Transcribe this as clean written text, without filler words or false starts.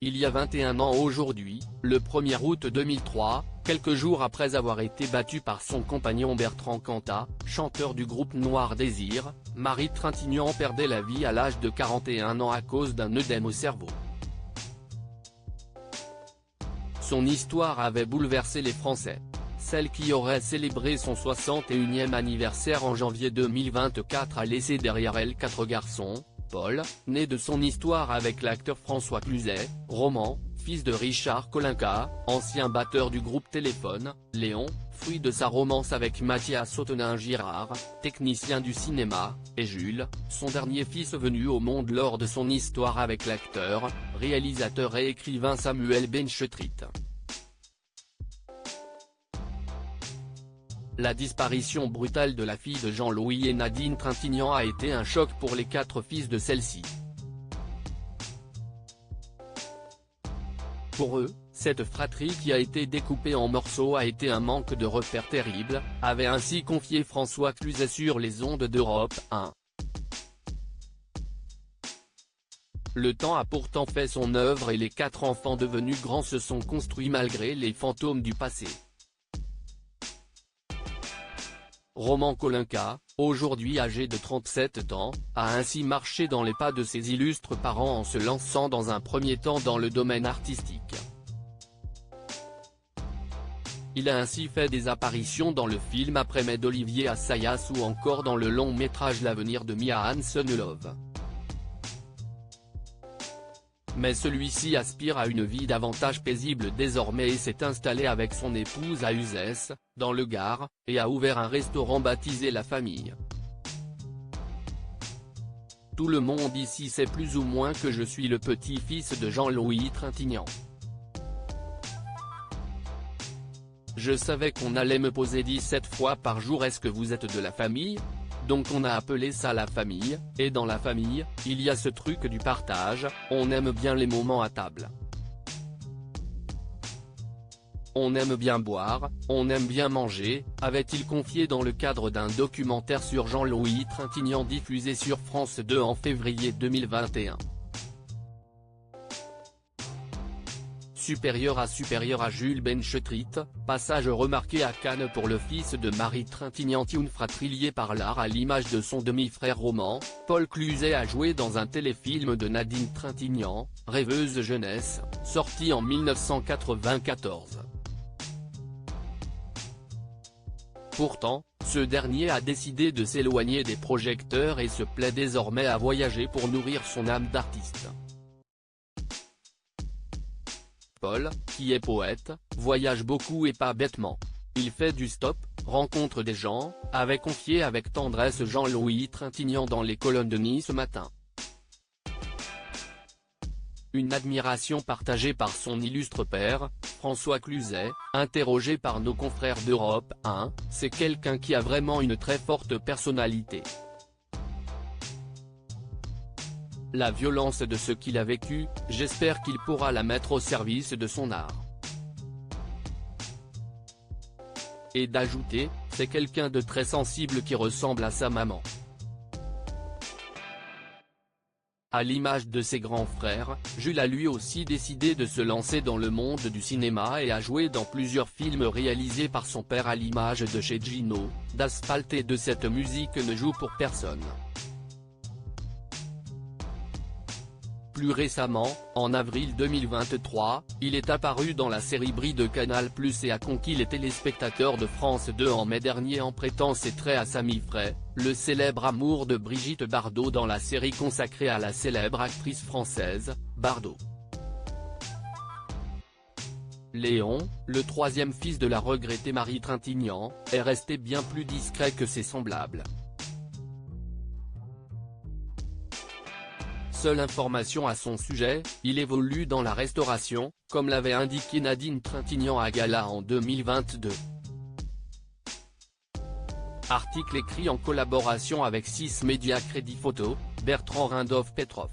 il y a 21 ans aujourd'hui, le 1er août 2003, quelques jours après avoir été battue par son compagnon Bertrand Cantat, chanteur du groupe Noir Désir, Marie Trintignant perdait la vie à l'âge de 41 ans à cause d'un œdème au cerveau. Son histoire avait bouleversé les Français. Celle qui aurait célébré son 61e anniversaire en janvier 2024 a laissé derrière elle 4 garçons. Paul, né de son histoire avec l'acteur François Cluzet, roman, fils de Richard Kolinka, ancien batteur du groupe Téléphone, Léon, fruit de sa romance avec Mathias Autenin-Girard, technicien du cinéma, et Jules, son dernier fils venu au monde lors de son histoire avec l'acteur, réalisateur et écrivain Samuel Benchetrit. La disparition brutale de la fille de Jean-Louis et Nadine Trintignant a été un choc pour les 4 fils de celle-ci. Pour eux, cette fratrie qui a été découpée en morceaux a été un manque de repères terrible, avait ainsi confié François Cluzet sur les ondes d'Europe 1. Le temps a pourtant fait son œuvre et les 4 enfants devenus grands se sont construits malgré les fantômes du passé. Roman Kolinka, aujourd'hui âgé de 37 ans, a ainsi marché dans les pas de ses illustres parents en se lançant dans un premier temps dans le domaine artistique. Il a ainsi fait des apparitions dans le film Après-mai d'Olivier Assayas ou encore dans le long métrage L'avenir de Mia Hansen-Love. Mais celui-ci aspire à une vie davantage paisible désormais et s'est installé avec son épouse à Uzès, dans le Gard, et a ouvert un restaurant baptisé La Famille. Tout le monde ici sait plus ou moins que je suis le petit-fils de Jean-Louis Trintignant. Je savais qu'on allait me poser 17 fois par jour est-ce que vous êtes de la famille ? Donc on a appelé ça la famille, et dans la famille, il y a ce truc du partage, on aime bien les moments à table. On aime bien boire, on aime bien manger, avait-il confié dans le cadre d'un documentaire sur Jean-Louis Trintignant diffusé sur France 2 en février 2021. Supérieur à Jules Benchetrit, passage remarqué à Cannes pour le fils de Marie Trintignant, une fratrie liée par l'art à l'image de son demi-frère Roman, Paul Cluzet a joué dans un téléfilm de Nadine Trintignant, Rêveuse jeunesse, sorti en 1994. Pourtant, ce dernier a décidé de s'éloigner des projecteurs et se plaît désormais à voyager pour nourrir son âme d'artiste. Paul, qui est poète, voyage beaucoup et pas bêtement. Il fait du stop, rencontre des gens, avait confié avec tendresse Jean-Louis Trintignant dans les colonnes de Nice Matin. Une admiration partagée par son illustre père, François Cluzet, interrogé par nos confrères d'Europe 1, c'est quelqu'un qui a vraiment une très forte personnalité. La violence de ce qu'il a vécu, j'espère qu'il pourra la mettre au service de son art. Et d'ajouter, c'est quelqu'un de très sensible qui ressemble à sa maman. À l'image de ses grands frères, Jules a lui aussi décidé de se lancer dans le monde du cinéma et a joué dans plusieurs films réalisés par son père à l'image de Chez Gino, d'Asphalt et de Cette musique ne joue pour personne. Plus récemment, en avril 2023, il est apparu dans la série Brie de Canal+ et a conquis les téléspectateurs de France 2 en mai dernier en prêtant ses traits à Samy Frey, le célèbre amour de Brigitte Bardot dans la série consacrée à la célèbre actrice française, Bardot. Léon, le troisième fils de la regrettée Marie Trintignant, est resté bien plus discret que ses semblables. Seule information à son sujet, il évolue dans la restauration, comme l'avait indiqué Nadine Trintignant à Gala en 2022. Article écrit en collaboration avec 6 Médias Crédit Photo, Bertrand Rindov Petrov.